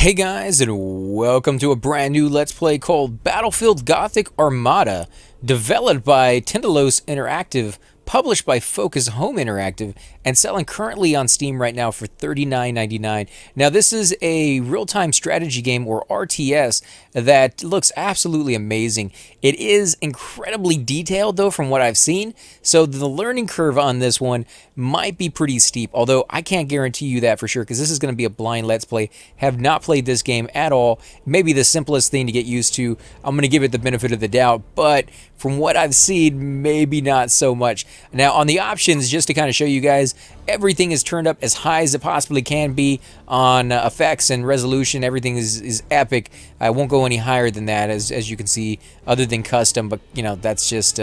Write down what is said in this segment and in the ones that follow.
Hey guys, and welcome to a brand new Let's Play called Battlefield Gothic Armada, developed by Tendalos Interactive, published by Focus Home Interactive, and selling currently on Steam right now for $39.99. Now this is a real-time strategy game, or RTS, that looks absolutely amazing. It is incredibly detailed though from what I've seen, so the learning curve on this one might be pretty steep, although I can't guarantee you that for sure because this is going to be a blind Let's Play. Have not played this game at all. Maybe the simplest thing to get used to. I'm going to give it the benefit of the doubt, but from what I've seen, maybe not so much. Now on the options, just to kind of show you guys, everything is turned up as high as it possibly can be on effects and resolution. Everything is epic. I won't go any higher than that, as you can see, other than custom, but you know, that's just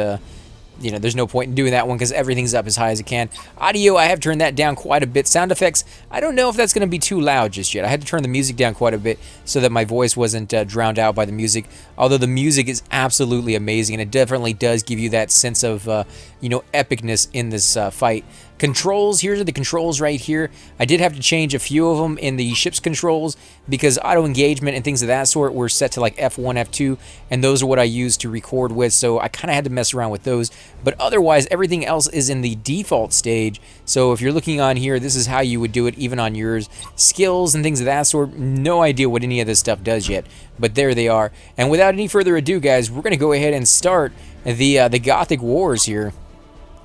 you know, there's no point in doing that one because everything's up as high as it can. Audio, I have turned that down quite a bit. Sound effects, I don't know if that's going to be too loud just yet. I had to turn the music down quite a bit so that my voice wasn't drowned out by the music. Although the music is absolutely amazing, and it definitely does give you that sense of, you know, epicness in this fight. Controls, here are the controls right here. I did have to change a few of them in the ship's controls because auto engagement and things of that sort were set to like F1, F2, and those are what I use to record with, so I kind of had to mess around with those. But otherwise, everything else is in the default stage, so if you're looking on here, this is how you would do it even on yours. Skills and things of that sort, no idea what any of this stuff does yet, but there they are. And without any further ado, guys, we're going to go ahead and start the Gothic Wars here.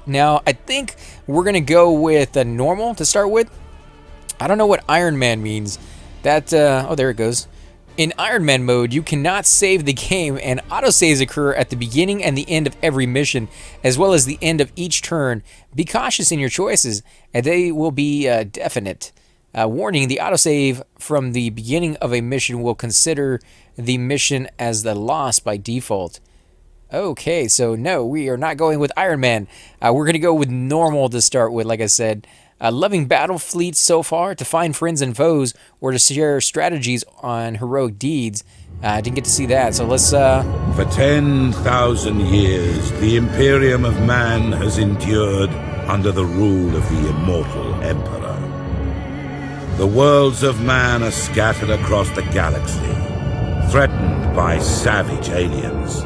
Now, I think we're going to go with normal to start with. I don't know what Iron Man means. That, oh, there it goes. In Iron Man mode, you cannot save the game, and autosaves occur at the beginning and the end of every mission, as well as the end of each turn. Be cautious in your choices, and they will be definite. Warning, the autosave from the beginning of a mission will consider the mission as the loss by default. Okay, so no, we are not going with Iron Man. We're going to go with normal to start with, like I said. Loving Battlefleet so far, to find friends and foes, or to share strategies on heroic deeds. I didn't get to see that, so let's... For 10,000 years, the Imperium of Man has endured under the rule of the immortal Emperor. The worlds of man are scattered across the galaxy, threatened by savage aliens.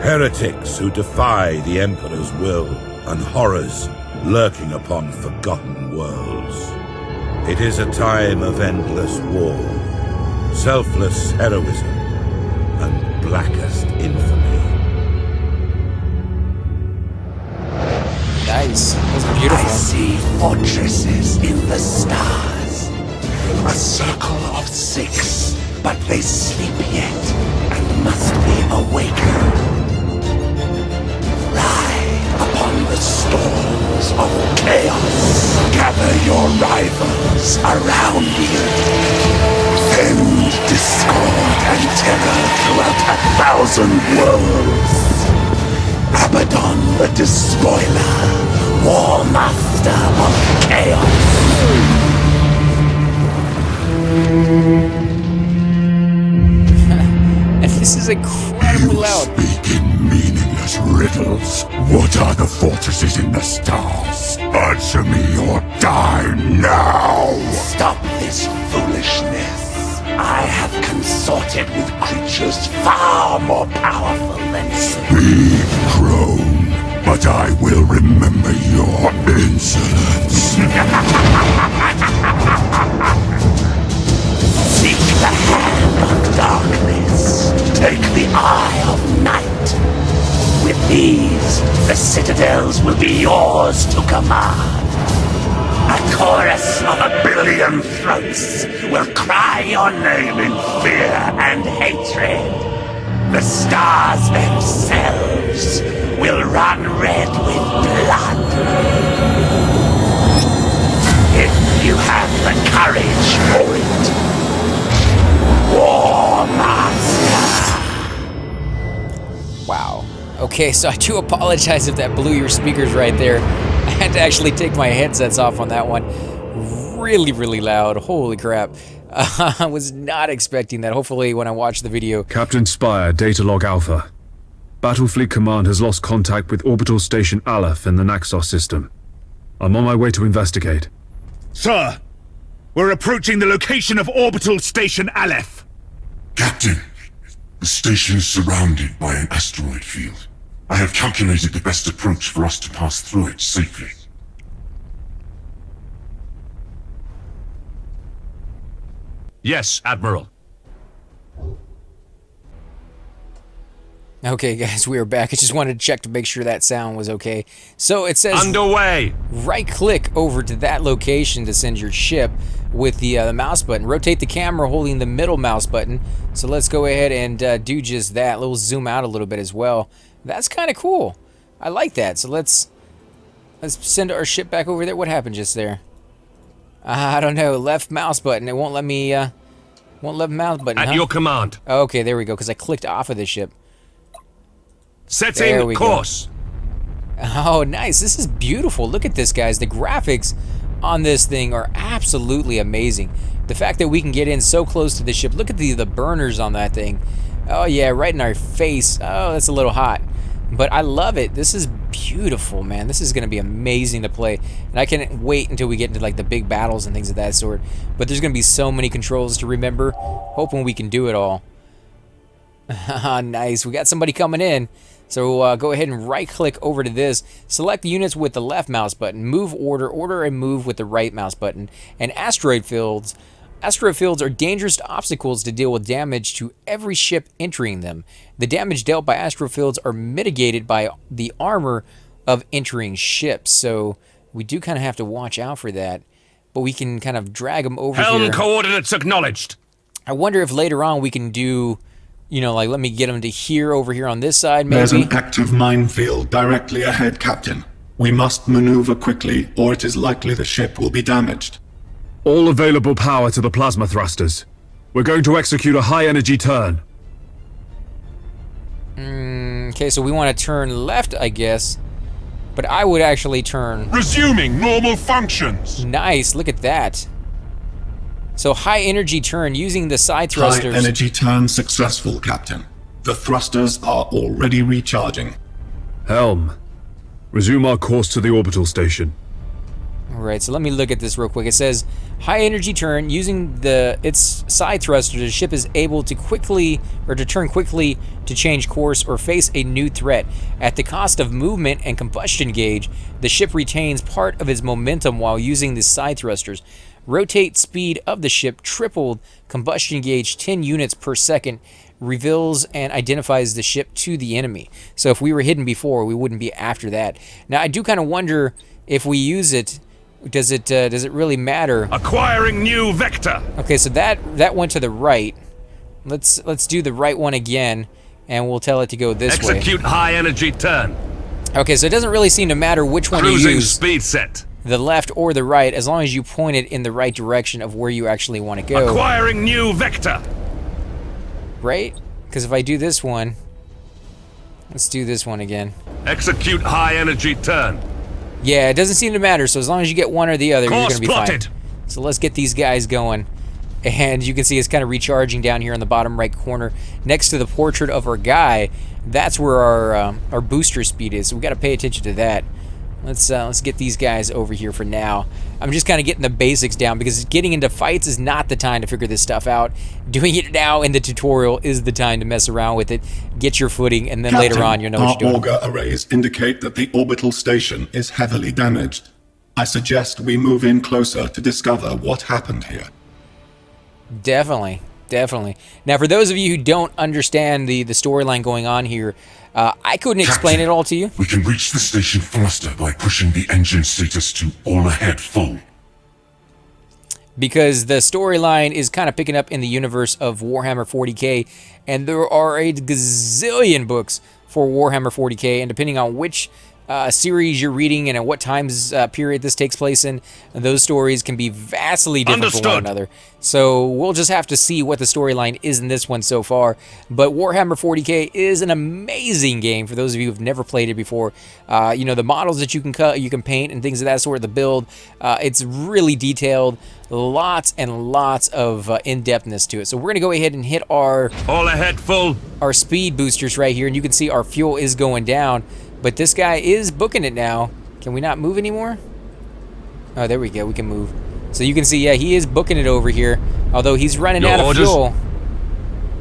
Heretics who defy the Emperor's will, and horrors lurking upon forgotten worlds. It is a time of endless war, selfless heroism, and blackest infamy. Nice. That's beautiful. I see fortresses in the stars. A circle of 6, but they sleep yet and must be awakened. Upon the storms of chaos, gather your rivals around you. Send discord and terror throughout 1,000 worlds. Abaddon the Despoiler, War Master of Chaos. And this is incredibly loud. Speak in meaningless riddles. What are the fortresses in the stars? Answer me or die now! Stop this foolishness. I have consorted with creatures far more powerful than you. Speak, crone, but I will remember your insolence. Seek the hand of darkness. Take the eye of night. With these, the citadels will be yours to command. A chorus of 1 billion throats will cry your name in fear and hatred. The stars themselves will run red with blood. If you have the courage for it. War Master. Wow. Okay, so I do apologize if that blew your speakers right there. I had to actually take my headsets off on that one. Really, really loud. Holy crap. I was not expecting that. Hopefully when I watch the video... Captain Spire, Data Log Alpha. Battlefleet Command has lost contact with Orbital Station Aleph in the Naxos system. I'm on my way to investigate. Sir, We're approaching the location of Orbital Station Aleph. Captain, the station is surrounded by an asteroid field. I have calculated the best approach for us to pass through it safely. Yes, Admiral. Okay, guys, we are back. I just wanted to check to make sure that sound was okay. So it says Underway. right-click over to that location to send your ship with the mouse button. Rotate the camera holding the middle mouse button. So let's go ahead and do just that. We'll zoom out a little bit as well. That's kind of cool. I like that. So let's send our ship back over there. What happened just there? I don't know. Left mouse button. It won't let me. Won't let mouse button. At your command. Okay, there we go. Because I clicked off of the ship. Setting course. Oh, nice. This is beautiful. Look at this, guys. The graphics on this thing are absolutely amazing. The fact that we can get in so close to the ship. Look at the burners on that thing. Oh, yeah, right in our face. Oh, that's a little hot. But I love it. This is beautiful, man. This is going to be amazing to play. And I can't wait until we get into, like, the big battles and things of that sort. But there's going to be so many controls to remember. Hoping we can do it all. Nice. We got somebody coming in. So go ahead and right-click over to this. Select the units with the left mouse button. Move order, and move with the right mouse button. And asteroid fields. Asteroid fields are dangerous obstacles to deal with damage to every ship entering them. The damage dealt by asteroid fields are mitigated by the armor of entering ships. So we do kind of have to watch out for that. But we can kind of drag them over here. Helm coordinates acknowledged. I wonder if later on we can do... You know, like, let me get them to here, over here on this side, maybe. There's an active minefield directly ahead, Captain. We must maneuver quickly, or it is likely the ship will be damaged. All available power to the plasma thrusters. We're going to execute a high-energy turn. Okay, so we want to turn left, I guess. But I would actually turn... Resuming normal functions! Nice, look at that. So high energy turn using the side thrusters. High energy turn successful, Captain. The thrusters are already recharging. Helm, resume our course to the orbital station. Alright, so let me look at this real quick. It says, high energy turn using its side thrusters, the ship is able to turn quickly to change course or face a new threat. At the cost of movement and combustion gauge, the ship retains part of its momentum while using the side thrusters. Rotate speed of the ship tripled, combustion gauge 10 units per second, reveals and identifies the ship to the enemy. So if we were hidden before, we wouldn't be after that. Now I do kind of wonder if we use it, does it really matter? Acquiring new vector. Okay, so that went to the right. Let's do the right one again, and we'll tell it to go this way. Execute high energy turn. Okay, so it doesn't really seem to matter which one you Cruising use. speed set. The left or the right, as long as you point it in the right direction of where you actually want to go. Acquiring new vector. Right? Because if I do this one, let's do this one again. Execute high energy turn. Yeah, it doesn't seem to matter, so as long as you get one or the other, you're going Course to be plotted. fine. So let's get these guys going. And you can see it's kind of recharging down here in the bottom right corner next to the portrait of our guy. That's where our booster speed is, so we got to pay attention to that. Let's get these guys over here for now. I'm just kind of getting the basics down because getting into fights is not the time to figure this stuff out. Doing it now in the tutorial is the time to mess around with it, get your footing, and then Captain, later on you'll know what you're doing. Our auger arrays indicate that the orbital station is heavily damaged. I suggest we move in closer to discover what happened here. Definitely. Now, for those of you who don't understand the storyline going on here, I couldn't explain it all to you. We can reach the station faster by pushing the engine status to all ahead full. Because the storyline is kind of picking up in the universe of Warhammer 40k, and there are a gazillion books for Warhammer 40k, and depending on which series you're reading and at what times period this takes place in, those stories can be vastly different from one another. So we'll just have to see what the storyline is in this one so far. But Warhammer 40k is an amazing game for those of you who've never played it before. You know, the models that you can cut, you can paint, and things of that sort. The build, it's really detailed. Lots and lots of in-depthness to it. So we're gonna go ahead and hit our all ahead full. Our speed boosters right here, and you can see our fuel is going down. But this guy is booking it now. Can we not move anymore? Oh, there we go. We can move. So you can see, yeah, he is booking it over here. Although he's running Your out of orders? fuel.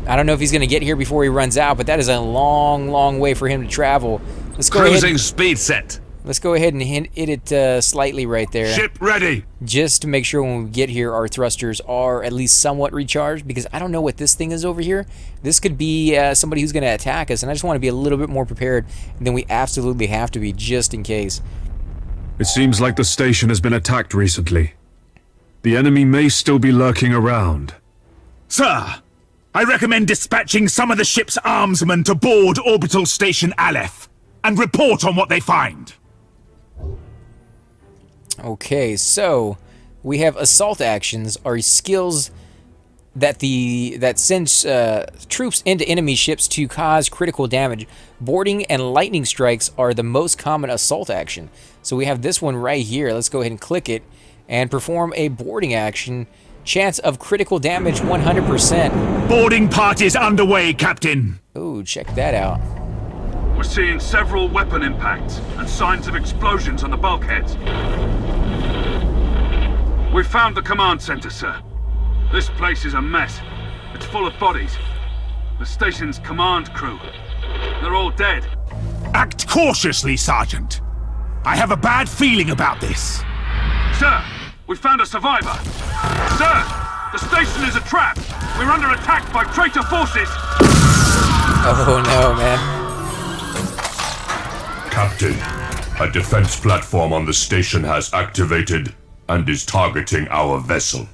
I don't know if he's going to get here before he runs out, but that is a long, long way for him to travel. Let's go ahead. Cruising speed set. Let's go ahead and hit it slightly right there. Ship ready. Just to make sure when we get here, our thrusters are at least somewhat recharged, because I don't know what this thing is over here. This could be somebody who's going to attack us, and I just want to be a little bit more prepared than we absolutely have to be, just in case. It seems like the station has been attacked recently. The enemy may still be lurking around. Sir, I recommend dispatching some of the ship's armsmen to board Orbital Station Aleph and report on what they find. Okay, so we have assault actions, are skills that sends troops into enemy ships to cause critical damage. Boarding and lightning strikes are the most common assault action. So we have this one right here. Let's go ahead and click it and perform a boarding action. Chance of critical damage 100%. Boarding parties underway, Captain. Oh, check that out. We're seeing several weapon impacts and signs of explosions on the bulkheads. We've found the command center, sir. This place is a mess. It's full of bodies. The station's command crew. They're all dead. Act cautiously, Sergeant. I have a bad feeling about this. Sir, we found a survivor. Sir, the station is a trap. We're under attack by traitor forces. Oh no, man. Captain, a defense platform on the station has activated and is targeting our vessel.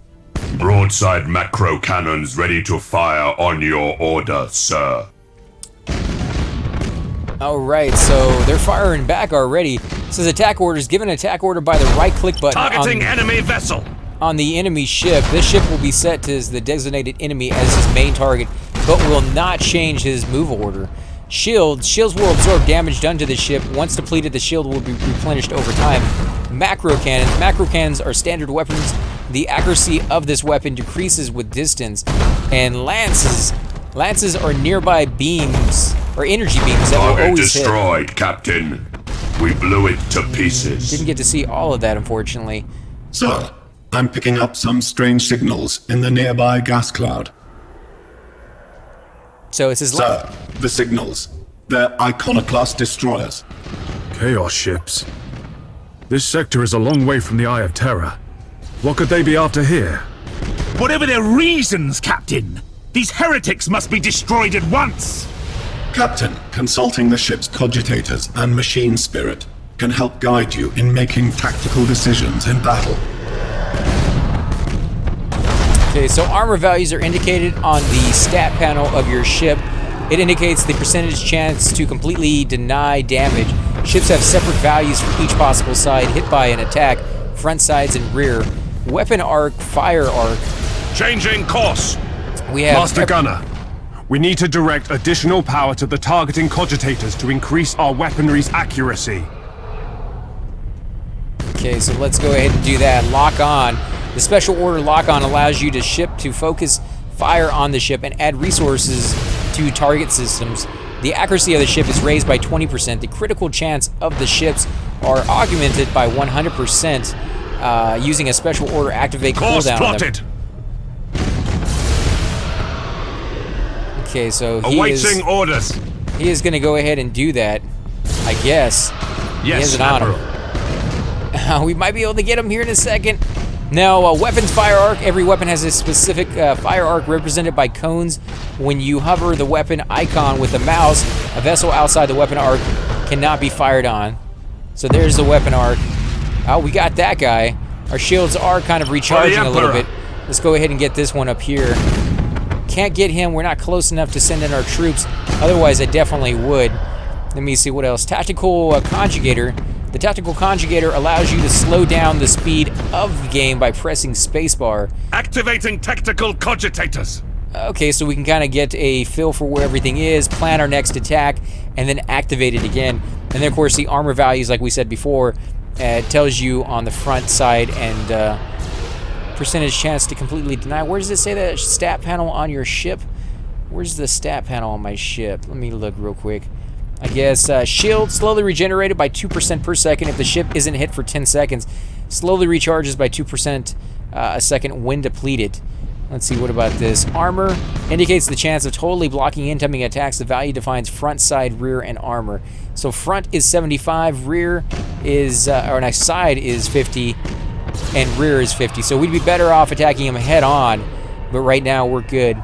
Broadside macro cannons ready to fire on your order, sir. Alright, so they're firing back already. It says attack orders. Give an attack order by the right-click button Targeting enemy vessel. on the enemy ship. This ship will be set to the designated enemy as his main target, but will not change his move order. Shields will absorb damage done to the ship. Once depleted, the shield will be replenished over time. Macro cannons are standard weapons. The accuracy of this weapon decreases with distance. And lances are nearby beams, or energy beams that will Target always destroyed, Captain. We blew it to pieces. Didn't get to see all of that, unfortunately. Sir, I'm picking up some strange signals in the nearby gas cloud. So it says, Sir, the signals. They're Iconoclast destroyers. Chaos ships. This sector is a long way from the Eye of Terror. What could they be after here? Whatever their reasons, Captain, these heretics must be destroyed at once. Captain, consulting the ship's cogitators and machine spirit can help guide you in making tactical decisions in battle. okay, so armor values are indicated on the stat panel of your ship. It indicates the percentage chance to completely deny damage. Ships have separate values for each possible side hit by an attack, front, sides, and rear. Weapon arc, fire arc. Changing course. We have Master Gunner, we need to direct additional power to the targeting cogitators to increase our weaponry's accuracy. Okay, so let's go ahead and do that. Lock on. The special order lock on allows you to ship to focus fire on the ship and add resources to target systems. The accuracy of the ship is raised by 20%. The critical chance of the ships are augmented by 100% using a special order activate Course cooldown on them. plotted. Okay, so Awaiting orders. he is going to go ahead and do that, I guess. He has Yes, it on him. We might be able to get him here in a second. Now, weapons fire arc. Every weapon has a specific fire arc represented by cones. When you hover the weapon icon with the mouse, a vessel outside the weapon arc cannot be fired on. So there's the weapon arc. Oh, we got that guy. Our shields are kind of recharging a little bit. Let's go ahead and get this one up here. Can't get him. We're not close enough to send in our troops. Otherwise, I definitely would. Let me see what else. Tactical conjugator. The tactical conjugator allows you to slow down the speed of the game by pressing spacebar. Activating tactical cogitators. Okay, so we can kind of get a feel for where everything is, plan our next attack, and then activate it again. And then, of course, the armor values, like we said before, it tells you on the front side and percentage chance to completely deny. Where does it say that stat panel on your ship? Where's the stat panel on my ship? Let me look real quick. I guess shield slowly regenerated by 2% per second if the ship isn't hit for 10 seconds. Slowly recharges by 2% a second when depleted. Let's see, what about this? Armor indicates the chance of totally blocking incoming attacks. The value defines front, side, rear, and armor. So front is 75, rear is, side is 50, and rear is 50. So we'd be better off attacking them head on, but right now we're good.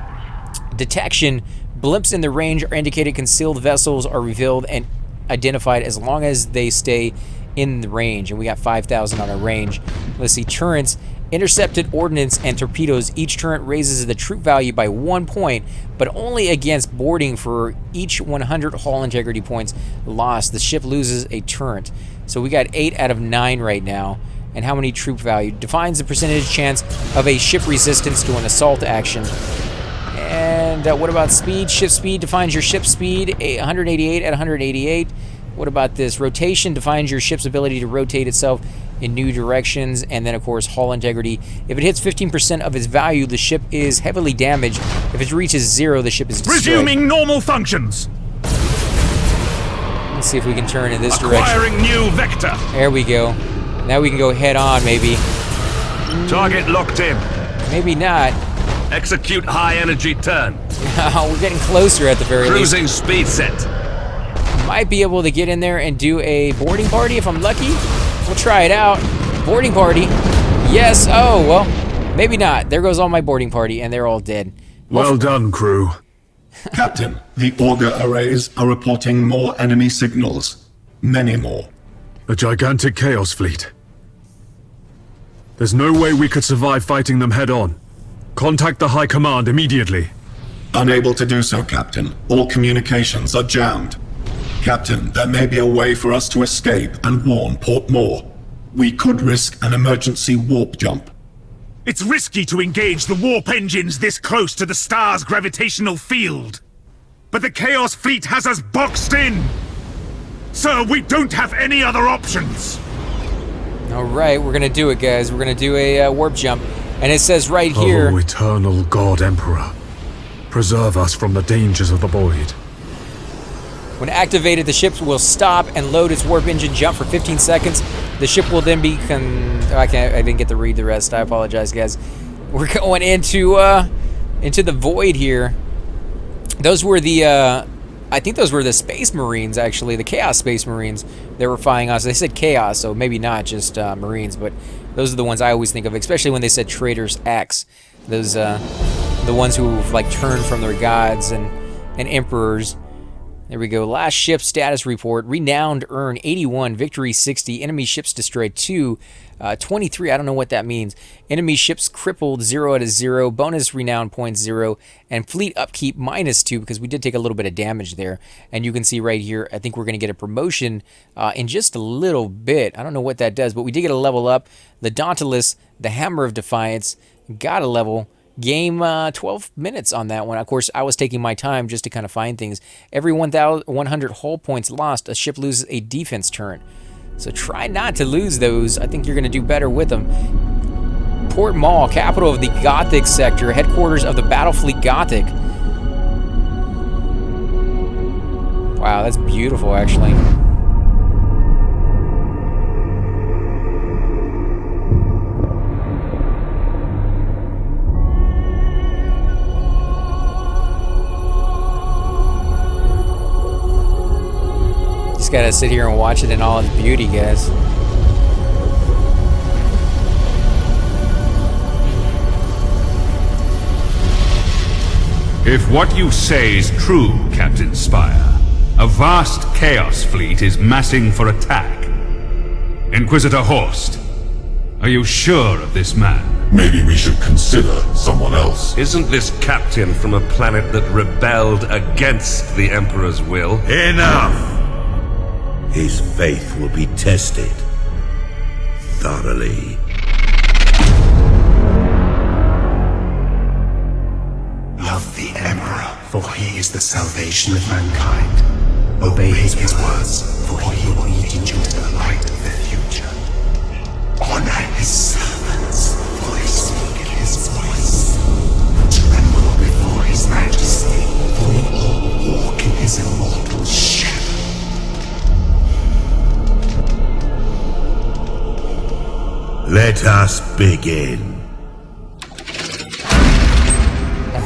Detection. Blimps in the range are indicated. Concealed vessels are revealed and identified as long as they stay in the range. And we got 5,000 on our range. Let's see, turrets. Intercepted ordnance and torpedoes. Each turret raises the troop value by 1 point, but only against boarding. For each 100 hull integrity points lost, the ship loses a turret. So we got 8 out of 9 right now. And how many troop value? Defines the percentage chance of a ship resistance to an assault action. And what about speed? Ship speed defines your ship speed, 188 at 188. What about this? Rotation defines your ship's ability to rotate itself in new directions. And then, of course, hull integrity. If it hits 15% of its value, the ship is heavily damaged. If it reaches 0, the ship is destroyed. Resuming normal functions. Let's see if we can turn in this direction. Acquiring new vector. There we go. Now we can go head on, maybe. Target locked in. Maybe not. Execute high energy turn. We're getting closer at the very least. Cruising speed set. Might be able to get in there and do a boarding party if I'm lucky. We'll try it out. Boarding party. Yes. Oh, well, maybe not. There goes all my boarding party, and they're all dead. Well done, crew. Captain, the auger arrays are reporting more enemy signals. Many more. A gigantic chaos fleet. There's no way we could survive fighting them head on. Contact the High Command immediately. Unable to do so, Captain. All communications are jammed. Captain, there may be a way for us to escape and warn Port Moore. We could risk an emergency warp jump. It's risky to engage the warp engines this close to the star's gravitational field. But the Chaos Fleet has us boxed in. Sir, we don't have any other options. All right, we're going to do it, guys. We're going to do a warp jump. And it says right here... Oh, eternal God Emperor. Preserve us from the dangers of the void. When activated, the ship will stop and load its warp engine jump for 15 seconds. The ship will then be I didn't get to read the rest. I apologize, guys. We're going into the void here. Those were the I think those were the Space Marines, actually, the Chaos Space Marines that were fighting us. They said Chaos, so maybe not just Marines, but those are the ones I always think of, especially when they said Traitors X. Those the ones who like turned from their gods and emperors. There we go. Last ship status report. Renowned earn 81. Victory 60. Enemy ships destroyed 2. 23. I don't know what that means. Enemy ships crippled 0 out of 0. Bonus renown points 0. And fleet upkeep -2 because we did take a little bit of damage there. And you can see right here, I think we're going to get a promotion in just a little bit. I don't know what that does, but we did get a level up. The Dauntless, the Hammer of Defiance, got a level. Game 12 minutes on that one. Of course, I was taking my time just to kind of find things. Every 100 hull points lost, a ship loses a defense turn. So try not to lose those. I think you're going to do better with them. Port Mall, capital of the Gothic sector, headquarters of the Battlefleet Gothic. Wow, that's beautiful, actually. Just gotta sit here and watch it in all its beauty, guys. If what you say is true, Captain Spire, a vast Chaos Fleet is massing for attack. Inquisitor Horst, are you sure of this man? Maybe we should consider someone else. Isn't this captain from a planet that rebelled against the Emperor's will? Enough! His faith will be tested thoroughly. Love the Emperor, for he is the salvation of mankind. Obey his words, for he will lead you into the light of the future. Honor his servants, for they speak in his voice. Tremble before his majesty, for we all walk in his immortal shadow. Let us begin.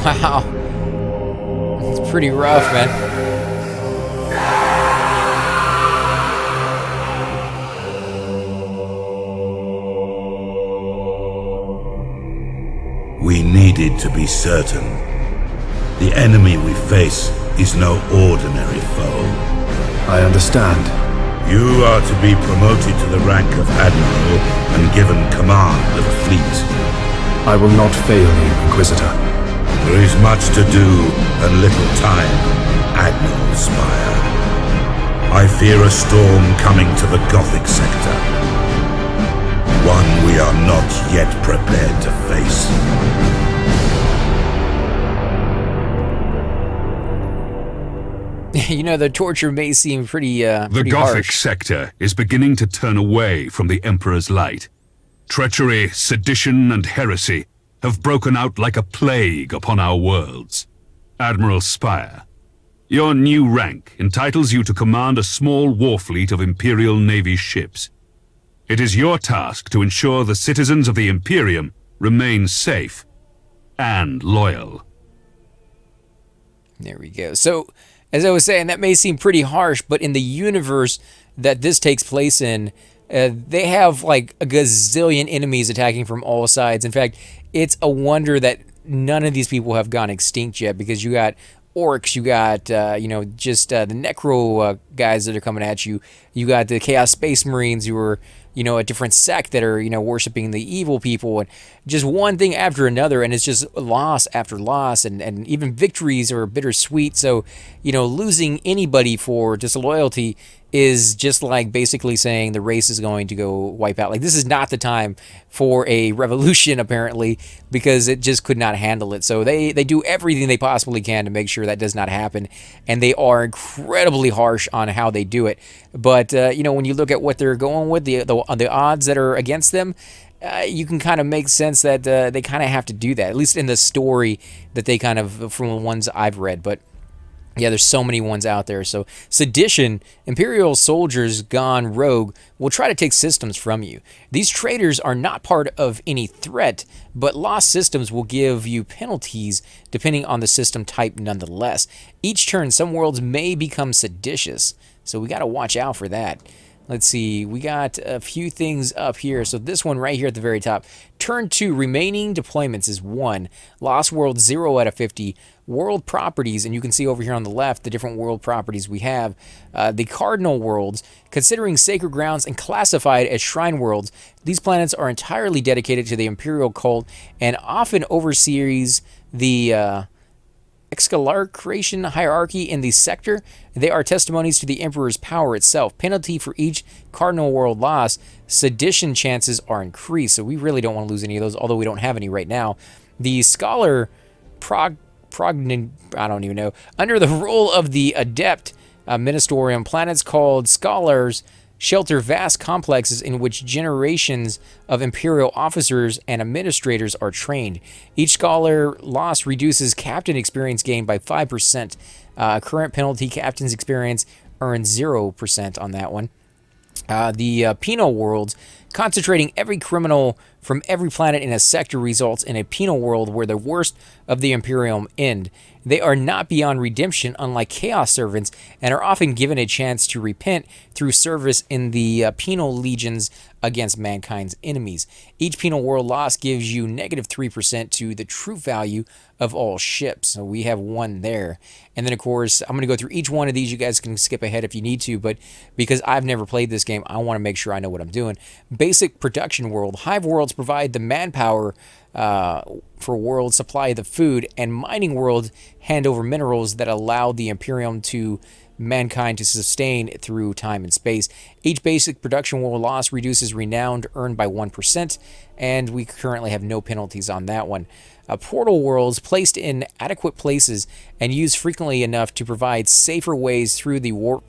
Wow. It's pretty rough, man. We needed to be certain. The enemy we face is no ordinary foe. I understand. You are to be promoted to the rank of Admiral and given command of a fleet. I will not fail you, Inquisitor. There is much to do and little time, Admiral Spire. I fear a storm coming to the Gothic sector. One we are not yet prepared to face. You know, the torture may seem pretty, The pretty Gothic harsh. sector is beginning to turn away from the Emperor's light. Treachery, sedition, and heresy have broken out like a plague upon our worlds. Admiral Spire, your new rank entitles you to command a small war fleet of Imperial Navy ships. It is your task to ensure the citizens of the Imperium remain safe and loyal. There we go. So, as I was saying, that may seem pretty harsh, but in the universe that this takes place in, they have like a gazillion enemies attacking from all sides. In fact, it's a wonder that none of these people have gone extinct yet, because you got orcs, you got, just the necro guys that are coming at you. You got the Chaos Space Marines who are, a different sect that are, worshiping the evil people, and just one thing after another, and it's just loss after loss, and even victories are bittersweet. So, losing anybody for disloyalty is just like basically saying the race is going to go wipe out. Like, this is not the time for a revolution, apparently, because it just could not handle it. So they do everything they possibly can to make sure that does not happen, and they are incredibly harsh on how they do it. But, when you look at what they're going with, the odds that are against them, you can kind of make sense that they kind of have to do that, at least in the story that they kind of, from the ones I've read. But yeah, there's so many ones out there. So sedition, Imperial soldiers gone rogue will try to take systems from you. These traitors are not part of any threat, but lost systems will give you penalties depending on the system type nonetheless. Each turn, some worlds may become seditious, so we got to watch out for that. Let's see, we got a few things up here. So this one right here at the very top. Turn 2, remaining deployments is 1. Lost world, 0 out of 50. World properties, and you can see over here on the left the different world properties we have. The cardinal worlds, considering sacred grounds and classified as shrine worlds, these planets are entirely dedicated to the Imperial cult and often oversees the Excalibration hierarchy in the sector. They are testimonies to the Emperor's power itself. Penalty for each cardinal world loss. Sedition chances are increased, so we really don't want to lose any of those, although we don't have any right now. The Scholar I don't even know. Under the rule of the Adept Ministerium, planets called Scholars shelter vast complexes in which generations of Imperial officers and administrators are trained. Each scholar loss reduces captain experience gain by 5%. Current penalty, captain's experience earns 0% on that one. The penal worlds, concentrating every criminal from every planet in a sector results in a penal world where the worst of the Imperium end. They are not beyond redemption, unlike Chaos Servants, and are often given a chance to repent through service in the penal legions against mankind's enemies. Each penal world loss gives you -3% to the true value of all ships. So we have one there. And then, of course, I'm going to go through each one of these. You guys can skip ahead if you need to, but because I've never played this game, I want to make sure I know what I'm doing. Basic production world. Hive worlds provide the manpower for world supply the food, and mining worlds hand over minerals that allow the Imperium to mankind to sustain through time and space. Each basic production world loss reduces renown earned by 1%, and we currently have no penalties on that one. Portal worlds, placed in adequate places and used frequently enough to provide safer ways through the warp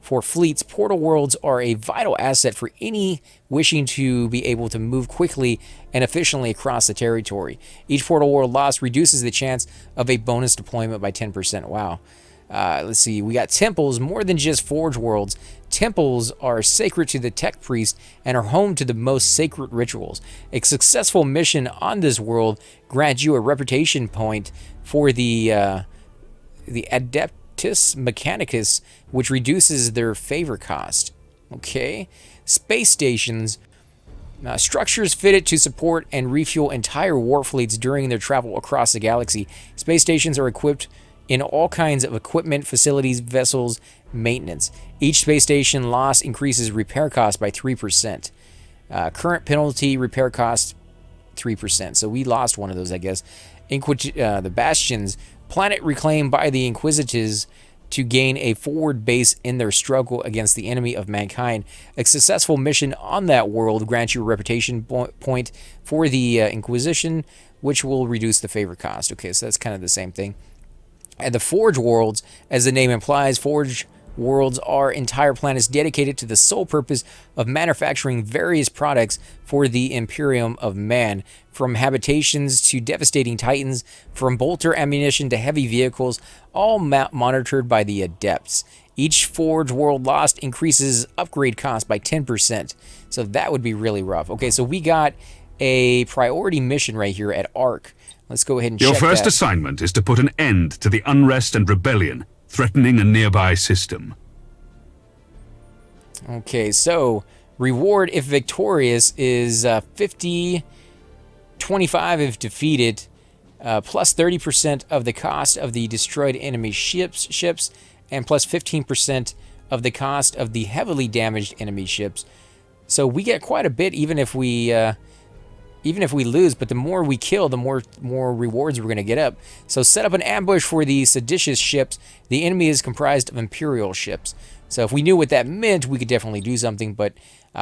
for fleets. Portal worlds are a vital asset for any wishing to be able to move quickly and efficiently across the territory. Each portal world loss reduces the chance of a bonus deployment by 10%. Wow. Let's see, we got temples, more than just forge worlds. Temples are sacred to the tech priest and are home to the most sacred rituals. A successful mission on this world grants you a reputation point for the Adeptus Mechanicus, which reduces their favor cost. Okay. Space stations. Structures fitted to support and refuel entire war fleets during their travel across the galaxy. Space stations are equipped in all kinds of equipment, facilities, vessels, maintenance. Each space station loss increases repair cost by 3%. Current penalty repair cost 3%. So we lost one of those, I guess. The Bastions, planet reclaimed by the Inquisitors to gain a forward base in their struggle against the enemy of mankind. A successful mission on that world grants you a reputation point for the Inquisition, which will reduce the favor cost. Okay, so that's kind of the same thing. And the Forge Worlds, as the name implies, Forge Worlds are entire planets dedicated to the sole purpose of manufacturing various products for the Imperium of Man, from habitations to devastating titans, from bolter ammunition to heavy vehicles, all monitored by the Adepts. Each Forge World lost increases upgrade cost by 10%, so that would be really rough. Okay, so we got a priority mission right here at Ark. Let's go ahead and check Your first that. assignment is to put an end to the unrest and rebellion threatening a nearby system. Okay, so reward if victorious is 50, 25 if defeated, plus 30% of the cost of the destroyed enemy ships, and plus 15% of the cost of the heavily damaged enemy ships. So we get quite a bit even if we lose, but the more we kill, the more rewards we're going to get up. So set up an ambush for the seditious ships. The enemy is comprised of Imperial ships. So if we knew what that meant, we could definitely do something, but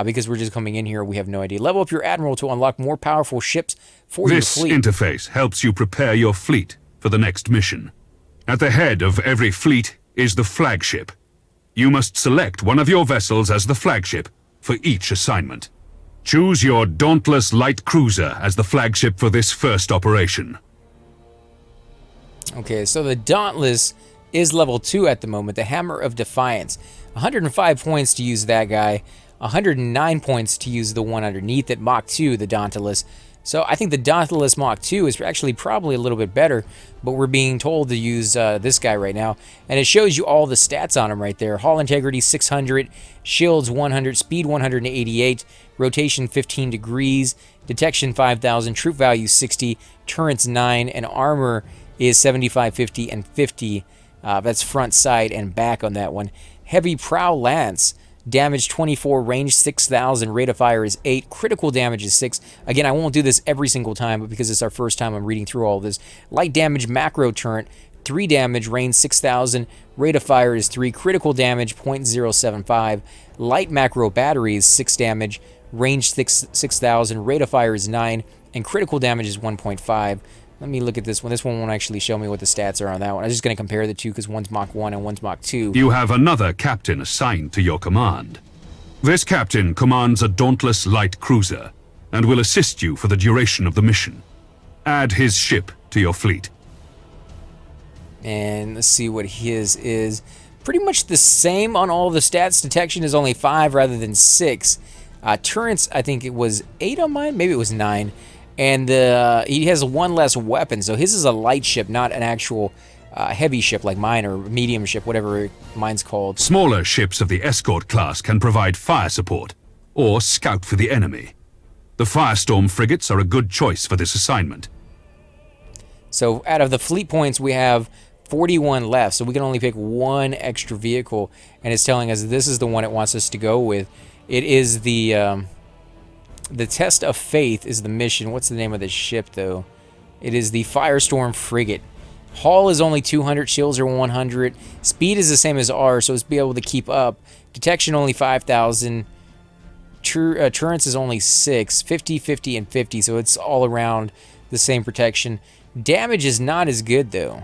because we're just coming in here, we have no idea. Level up your Admiral to unlock more powerful ships for your This fleet. interface helps you prepare your fleet for the next mission. At the head of every fleet is the flagship. You must select one of your vessels as the flagship for each assignment. Choose your Dauntless Light Cruiser as the flagship for this first operation. Okay, so the Dauntless is level 2 at the moment, the Hammer of Defiance. 105 points to use that guy, 109 points to use the one underneath it, Mach 2, the Dauntless. So I think the Dauntless Mach 2 is actually probably a little bit better, but we're being told to use this guy right now. And it shows you all the stats on him right there. Hull integrity 600, shields 100, speed 188, rotation 15 degrees, detection 5,000, troop value 60, turrets 9, and armor is 75, 50, and 50. That's front, side, and back on that one. Heavy Prow Lance, damage 24, range 6,000, rate of fire is 8, critical damage is 6. Again, I won't do this every single time, but because it's our first time I'm reading through all this. Light damage macro turret, 3 damage, range 6,000, rate of fire is 3, critical damage 0.075. Light macro batteries, 6 damage, range 6,000, rate of fire is 9, and critical damage is 1.5. Let me look at this one. This one won't actually show me what the stats are on that one. I'm just going to compare the two because one's Mach 1 and one's Mach 2. You have another captain assigned to your command. This captain commands a Dauntless Light Cruiser and will assist you for the duration of the mission. Add his ship to your fleet. And let's see what his is. Pretty much the same on all the stats. Detection is only 5 rather than 6. Turrets, I think it was 8 on mine. Maybe it was 9. And he has 1 less weapon, so his is a light ship, not an actual heavy ship like mine, or medium ship, whatever mine's called. Smaller ships of the escort class can provide fire support, or scout for the enemy. The Firestorm frigates are a good choice for this assignment. So out of the fleet points, we have 41 left, so we can only pick 1 extra vehicle, and it's telling us this is the one it wants us to go with. It is the Test of Faith is the mission. What's the name of the ship, though? It is the Firestorm Frigate. Hull is only 200. Shields are 100. Speed is the same as ours, so it's be able to keep up. Detection only 5,000. Turrets is only 6. 50, 50, and 50, so it's all around the same protection. Damage is not as good, though.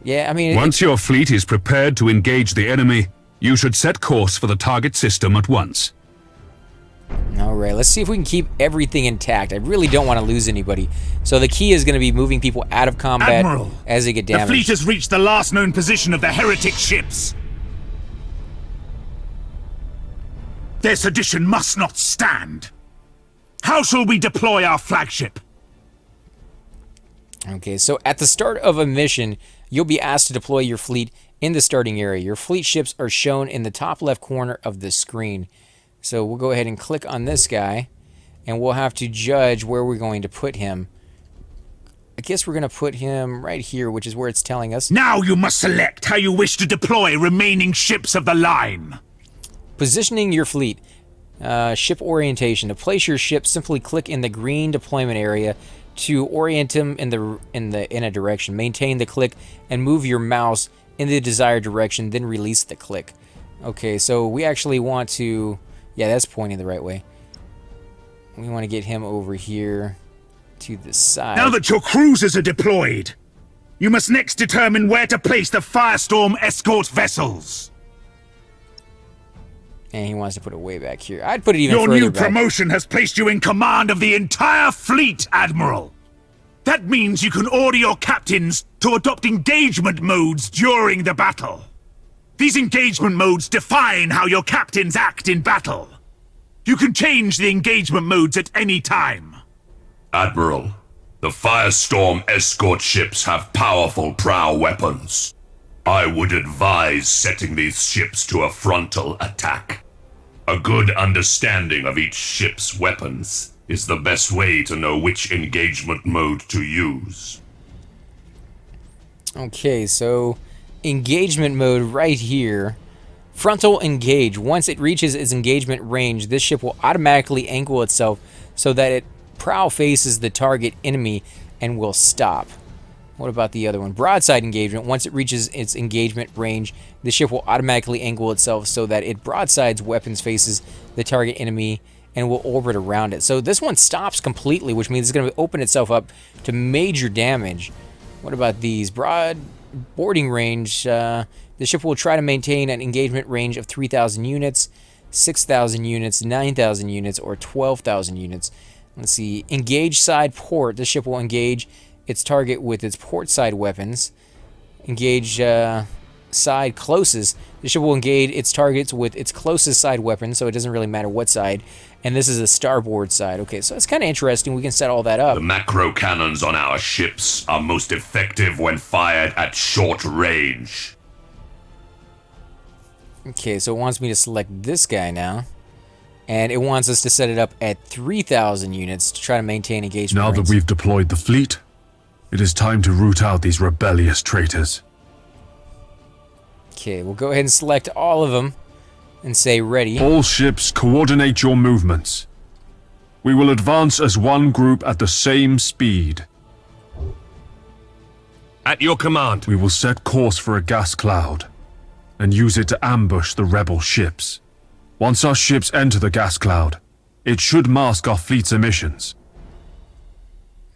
Yeah, I mean... Once your fleet is prepared to engage the enemy, you should set course for the target system at once. Alright, let's see if we can keep everything intact. I really don't want to lose anybody. So the key is going to be moving people out of combat Admiral, as they get damaged. The fleet has reached the last known position of the heretic ships. Their sedition must not stand. How shall we deploy our flagship? Okay, so at the start of a mission, you'll be asked to deploy your fleet in the starting area. Your fleet ships are shown in the top left corner of the screen. So we'll go ahead and click on this guy, and we'll have to judge where we're going to put him. I guess we're going to put him right here, which is where it's telling us. Now you must select how you wish to deploy remaining ships of the line. Positioning your fleet. Ship orientation. To place your ship, simply click in the green deployment area to orient them in a direction. Maintain the click and move your mouse in the desired direction, then release the click. Okay, so we actually want to... Yeah, that's pointing the right way. We want to get him over here to the side. Now that your cruisers are deployed, you must next determine where to place the Firestorm escort vessels. And he wants to put it way back here. I'd put it even Your further new back. promotion has placed you in command of the entire fleet, Admiral. That means you can order your captains to adopt engagement modes during the battle. These engagement modes define how your captains act in battle. You can change the engagement modes at any time. Admiral, the Firestorm escort ships have powerful prow weapons. I would advise setting these ships to a frontal attack. A good understanding of each ship's weapons is the best way to know which engagement mode to use. Okay, so engagement mode right here. Frontal engage. Once it reaches its engagement range, this ship will automatically angle itself so that it prow faces the target enemy and will stop. What about the other one? Broadside engagement. Once it reaches its engagement range, the ship will automatically angle itself so that it broadsides weapons faces the target enemy and will orbit around it. So this one stops completely, which means it's going to open itself up to major damage. What about these? Broad boarding range. The ship will try to maintain an engagement range of 3,000 units, 6,000 units, 9,000 units, or 12,000 units. Let's see. Engage side port. The ship will engage its target with its port side weapons. Engage side closest. The ship will engage its targets with its closest side weapon, so it doesn't really matter what side. And this is a starboard side. Okay, so it's kind of interesting. We can set all that up. The macro cannons on our ships are most effective when fired at short range. Okay, so it wants me to select this guy now. And it wants us to set it up at 3,000 units to try to maintain engagement Now range. that we've deployed the fleet, it is time to root out these rebellious traitors. Okay, we'll go ahead and select all of them and say ready. All ships, coordinate your movements. We will advance as one group at the same speed. At your command. We will set course for a gas cloud and use it to ambush the rebel ships. Once our ships enter the gas cloud, it should mask our fleet's emissions.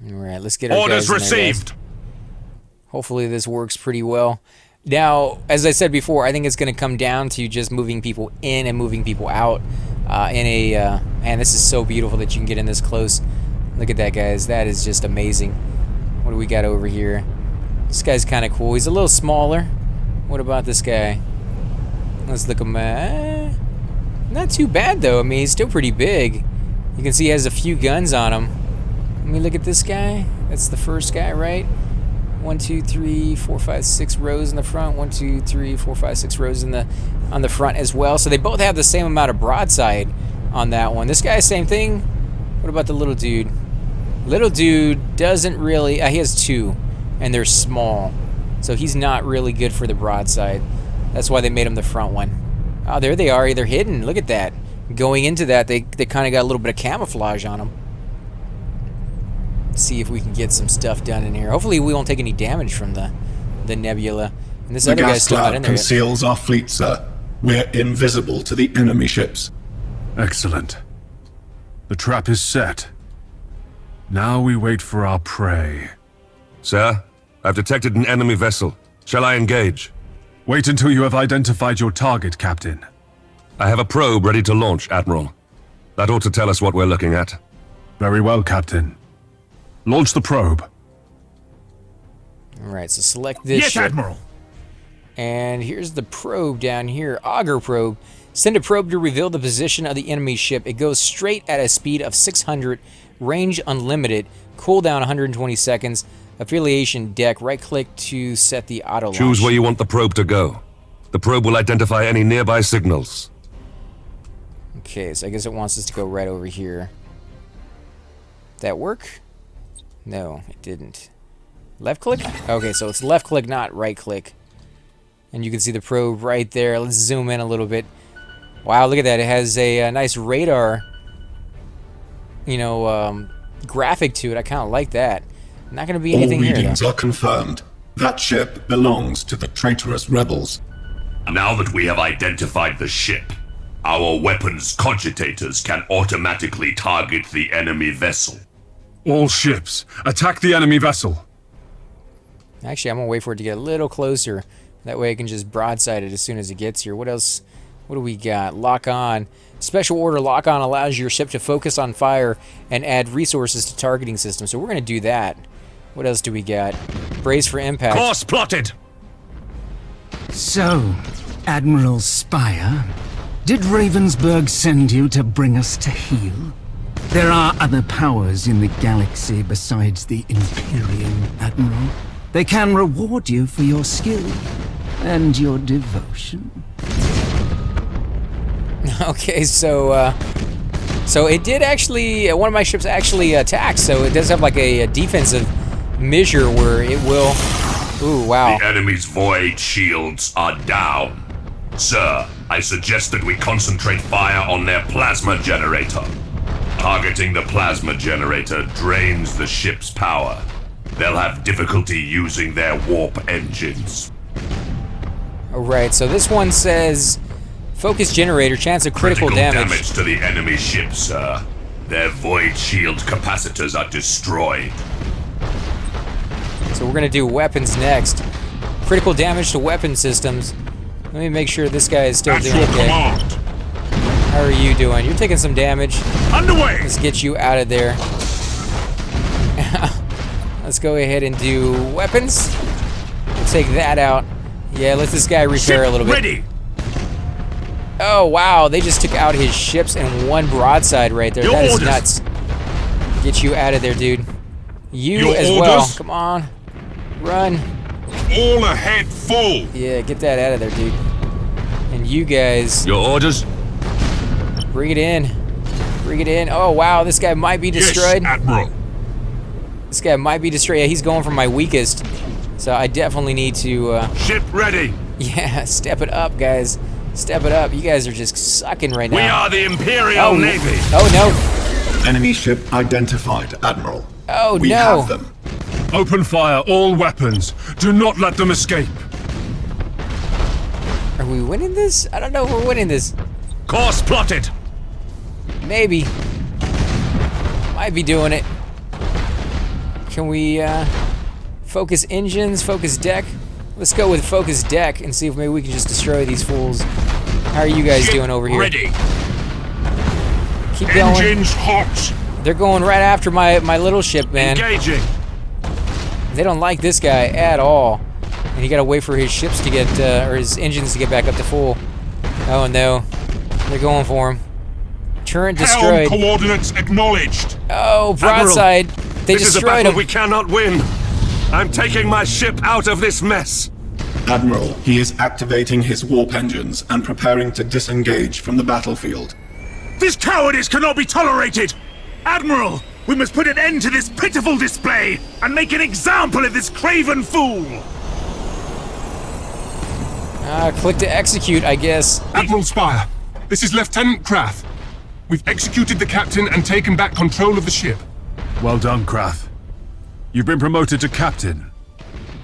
Alright, let's get our Orders guys in there, guys. received. Hopefully this works pretty well. Now, as I said before, I think it's going to come down to just moving people in and moving people out. Man, this is so beautiful that you can get in this close. Look at that, guys. That is just amazing. What do we got over here? This guy's kind of cool. He's a little smaller. What about this guy? Let's look him. Not too bad, though. I mean, he's still pretty big. You can see he has a few guns on him. Let me look at this guy. That's the first guy, right? 1, 2, 3, 4, 5, 6 rows in the front. 1, 2, 3, 4, 5, 6 rows on the front as well. So they both have the same amount of broadside on that one. This guy, same thing. What about the little dude? Little dude doesn't really... he has 2, and they're small. So he's not really good for the broadside. That's why they made him the front one. Oh, there they are. They're hidden. Look at that. Going into that, they kind of got a little bit of camouflage on them. See if we can get some stuff done in here. Hopefully we won't take any damage from the nebula. And this The other guy's gas still not in cloud there yet. conceals our fleet, sir. We're invisible to the enemy ships. Excellent. The trap is set. Now we wait for our prey. Sir, I've detected an enemy vessel. Shall I engage? Wait until you have identified your target, Captain. I have a probe ready to launch, Admiral. That ought to tell us what we're looking at. Very well, Captain. Launch the probe. Alright, so select this Yes, ship. Admiral. And here's the probe down here. Auger probe. Send a probe to reveal the position of the enemy ship. It goes straight at a speed of 600, range unlimited, cooldown 120 seconds. affiliation deck. Right-click to set the auto launch. Choose where you want the probe to go. The probe will identify any nearby signals. Okay, so I guess it wants us to go right over here. That work? No, it didn't. Left click? Okay, so it's left click, not right click. And you can see the probe right there. Let's zoom in a little bit. Wow, look at that. It has a nice radar, you know, graphic to it. I kind of like that. Not going to be anything All here, readings though. are confirmed. That ship belongs to the traitorous rebels. Now that we have identified the ship, our weapons cogitators can automatically target the enemy vessel. All ships, attack the enemy vessel. Actually, I'm going to wait for it to get a little closer. That way I can just broadside it as soon as it gets here. What else? What do we got? Lock on. Special order lock on allows your ship to focus on fire and add resources to targeting systems. So we're going to do that. What else do we got? Brace for impact. Course plotted! So, Admiral Spire, did Ravensburg send you to bring us to heel? There are other powers in the galaxy besides the Imperium, Admiral. They can reward you for your skill and your devotion. Okay, so it did actually, one of my ships actually attacked, so it does have like a defensive measure where it will, ooh, wow. The enemy's void shields are down. Sir, I suggest that we concentrate fire on their plasma generator. Targeting the plasma generator drains the ship's power. They'll have difficulty using their warp engines. Alright, so this one says focus generator, chance of critical damage. To the enemy ship, sir. Their void shield capacitors are destroyed. So we're gonna do weapons next. Critical damage to weapon systems. Let me make sure this guy is still doing okay. How are you doing? You're taking some damage. Underway! Let's get you out of there. Let's go ahead and do weapons. We'll take that out. Yeah, let this guy repair a little bit. Ready! Oh, wow. They just took out his ships in one broadside right there. That is nuts. Get you out of there, dude. You as well. Come on. Run. All ahead, full. Yeah, get that out of there, dude. And you guys. Your orders? Bring it in. Bring it in. Oh, wow. This guy might be destroyed. Yes, Admiral. This guy might be destroyed. Yeah, he's going for my weakest. So I definitely need to... Ship ready. Yeah, step it up, guys. Step it up. You guys are just sucking right now. We are the Imperial Navy. Oh, no. Enemy ship identified, Admiral. Oh, we no. have them. Open fire, all weapons. Do not let them escape. Are we winning this? I don't know if we're winning this. Course plotted. Maybe. Might be doing it. Can we focus engines, focus deck? Let's go with focus deck and see if maybe we can just destroy these fools. How are you guys doing over here? Ready. Keep going. Engines hot. They're going right after my little ship, man. Engaging. They don't like this guy at all. And you gotta wait for his ships to get, or his engines to get back up to full. Oh no. They're going for him. Turret destroyed. Helm coordinates acknowledged. Oh, broadside. They This is a destroyed battle him. we cannot win. I'm taking my ship out of this mess. Admiral, he is activating his warp engines and preparing to disengage from the battlefield. This cowardice cannot be tolerated! Admiral, we must put an end to this pitiful display and make an example of this craven fool! Click to execute, I guess. Admiral Spire, this is Lieutenant Krath. We've executed the captain and taken back control of the ship. Well done, Krath. You've been promoted to captain.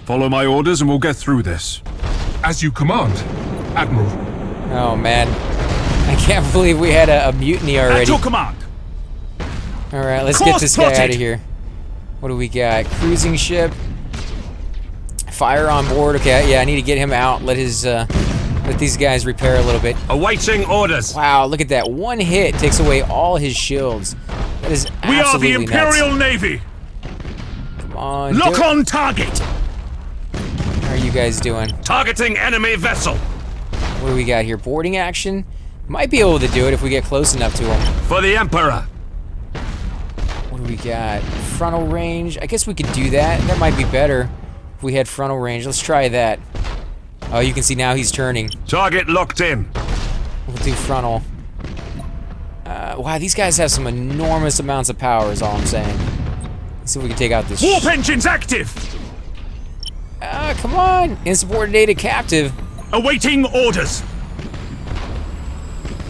Follow my orders and we'll get through this. As you command, Admiral. Oh, man. I can't believe we had a mutiny already. At your command. Alright, let's get this guy out of here. What do we got? Cruising ship. Fire on board. Okay, yeah, I need to get him out. Let these guys repair a little bit. Awaiting orders. Wow, look at that. One hit takes away all his shields. That is absolutely We are the Imperial nuts. Navy. Come on. Lock on target. How are you guys doing? Targeting enemy vessel. What do we got here? Boarding action? Might be able to do it if we get close enough to him. For the Emperor. What What do we got? Frontal range. I guess we could do that. That might be better if we had frontal range. Let's try that. Oh, you can see now he's turning. Target locked in. We'll do frontal. Wow, these guys have some enormous amounts of power is all I'm saying. Let's see if we can take out this... Warp engines active! Come on! Insubordinated captive. Awaiting orders.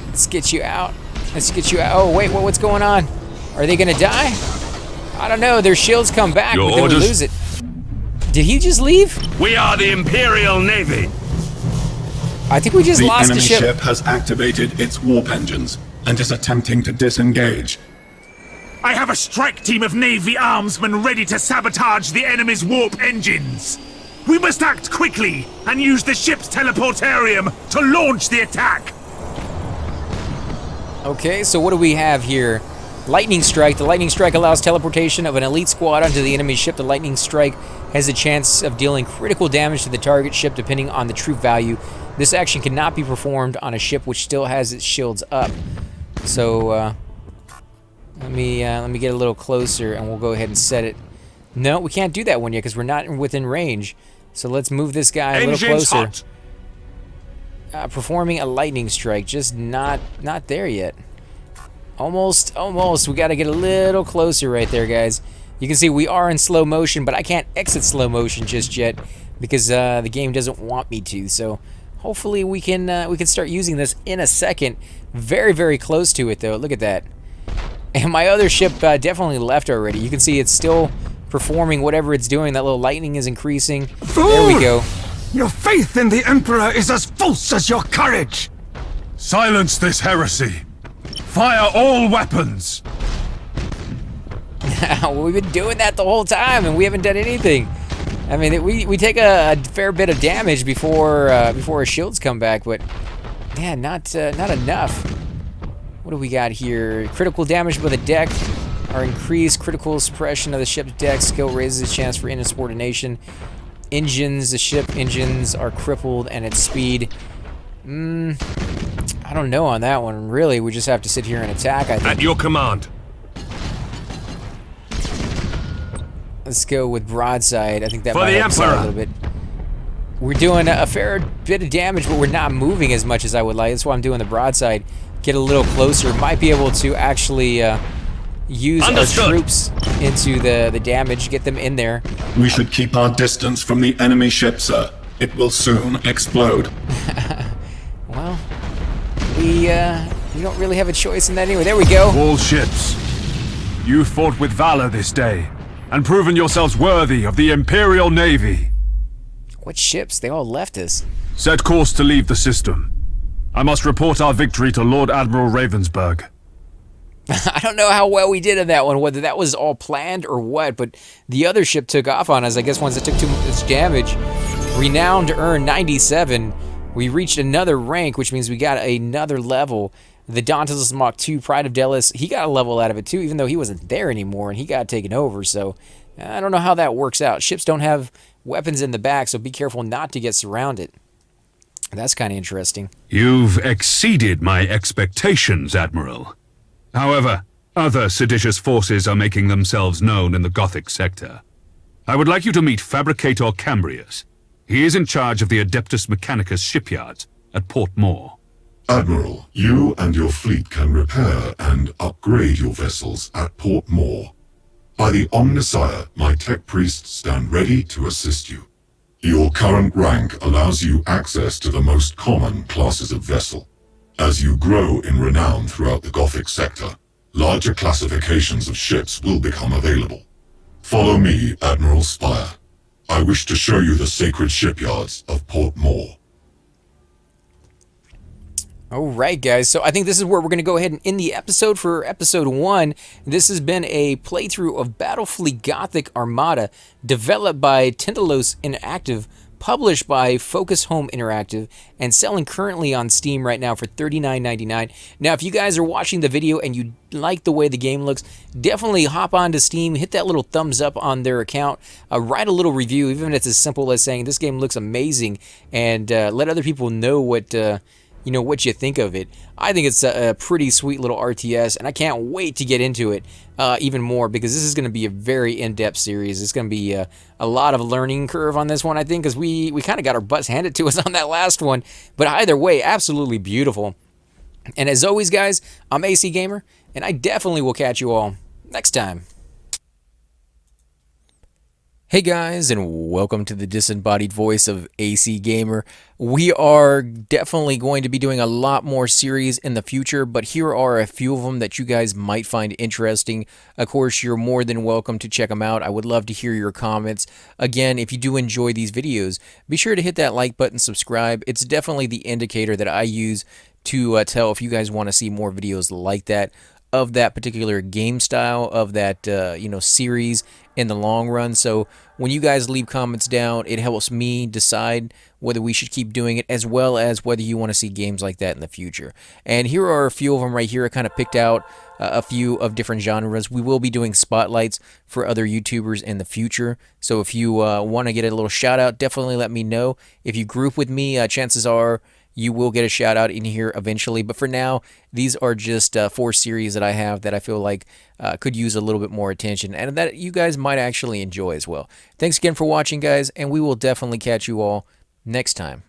Let's get you out. Let's get you out. Oh, wait, what's going on? Are they gonna die? I don't know. Their shields come back, but then we lose it. Did he just leave? We are the Imperial Navy. I think we just lost the the enemy ship. ship has activated its warp engines and is attempting to disengage. I have a strike team of Navy armsmen ready to sabotage the enemy's warp engines. We must act quickly and use the ship's teleportarium to launch the attack. Okay, so what do we have here? Lightning Strike. The Lightning Strike allows teleportation of an elite squad onto the enemy ship. The Lightning Strike has a chance of dealing critical damage to the target ship depending on the true value. This action cannot be performed on a ship which still has its shields up. So, let me get a little closer and we'll go ahead and set it. No, we can't do that one yet because we're not within range. So let's move this guy a little closer. Performing a lightning strike, just not there yet. Almost. We got to get a little closer right there, guys. You can see we are in slow motion, but I can't exit slow motion just yet because the game doesn't want me to. So hopefully we can start using this in a second. Very, very close to it though. Look at that. And my other ship definitely left already. You can see it's still performing whatever it's doing. That little lightning is increasing. There we go. Your faith in the Emperor is as false as your courage! Silence this heresy! Fire all weapons! We've been doing that the whole time, and we haven't done anything. I mean, we take a fair bit of damage before our shields come back, but yeah, not enough. What do we got here? Critical damage by the deck are increased. Critical suppression of the ship's deck skill raises its chance for insubordination. Engines, the ship engines are crippled, and its speed. I don't know on that one. Really, we just have to sit here and attack, I think. At your command. Let's go with broadside. I think that For might the help us out Emperor. a little bit. We're doing a fair bit of damage, but we're not moving as much as I would like. That's why I'm doing the broadside. Get a little closer. Might be able to actually use Understood. our troops into the damage. Get them in there. We should keep our distance from the enemy ship, sir. It will soon explode. Well, we don't really have a choice in that anyway. There we go. All ships, you fought with valor this day, and proven yourselves worthy of the Imperial Navy. What ships? They all left us. Set course to leave the system. I must report our victory to Lord Admiral Ravensburg. I don't know how well we did in that one, whether that was all planned or what, but the other ship took off on us, I guess once it took too much damage. Renowned earned 97. We reached another rank, which means we got another level. The Dauntless Mach 2 Pride of Delos, he got a level out of it too, even though he wasn't there anymore, and he got taken over, so I don't know how that works out. Ships don't have weapons in the back, so be careful not to get surrounded. That's kind of interesting. You've exceeded my expectations, Admiral. However, other seditious forces are making themselves known in the Gothic sector. I would like you to meet Fabricator Cambrius. He is in charge of the Adeptus Mechanicus shipyards at Port Moore. Admiral, you and your fleet can repair and upgrade your vessels at Port Moore. By the Omnissiah, my tech priests stand ready to assist you. Your current rank allows you access to the most common classes of vessel. As you grow in renown throughout the Gothic sector, larger classifications of ships will become available. Follow me, Admiral Spire. I wish to show you the sacred shipyards of Port Moore. Alright guys, so I think this is where we're going to go ahead and end the episode for episode 1. This has been a playthrough of Battlefleet Gothic Armada, developed by Tendalos Interactive, published by Focus Home Interactive, and selling currently on Steam right now for $39.99. Now if you guys are watching the video and you like the way the game looks, definitely hop onto Steam, hit that little thumbs up on their account, write a little review, even if it's as simple as saying this game looks amazing, and let other people know what what you think of it. I think it's a pretty sweet little RTS, and I can't wait to get into it even more, because this is going to be a very in-depth series. It's going to be a lot of learning curve on this one, I think, because we kind of got our butts handed to us on that last one. But either way, absolutely beautiful. And as always, guys, I'm AC Gamer, and I definitely will catch you all next time. Hey guys, and welcome to the disembodied voice of AC Gamer. We are definitely going to be doing a lot more series in the future, but here are a few of them that you guys might find interesting. Of course, you're more than welcome to check them out. I would love to hear your comments. Again, if you do enjoy these videos, be sure to hit that like button, subscribe. It's definitely the indicator that I use to tell if you guys want to see more videos like that, of that particular game style, of that series in the long run. So when you guys leave comments down, it helps me decide whether we should keep doing it, as well as whether you want to see games like that in the future. And here are a few of them right here. I kind of picked out a few of different genres. We will be doing spotlights for other YouTubers in the future, so if you want to get a little shout out, definitely let me know. If you group with me, chances are you will get a shout out in here eventually. But for now, these are just 4 series that I have that I feel like could use a little bit more attention, and that you guys might actually enjoy as well. Thanks again for watching, guys, and we will definitely catch you all next time.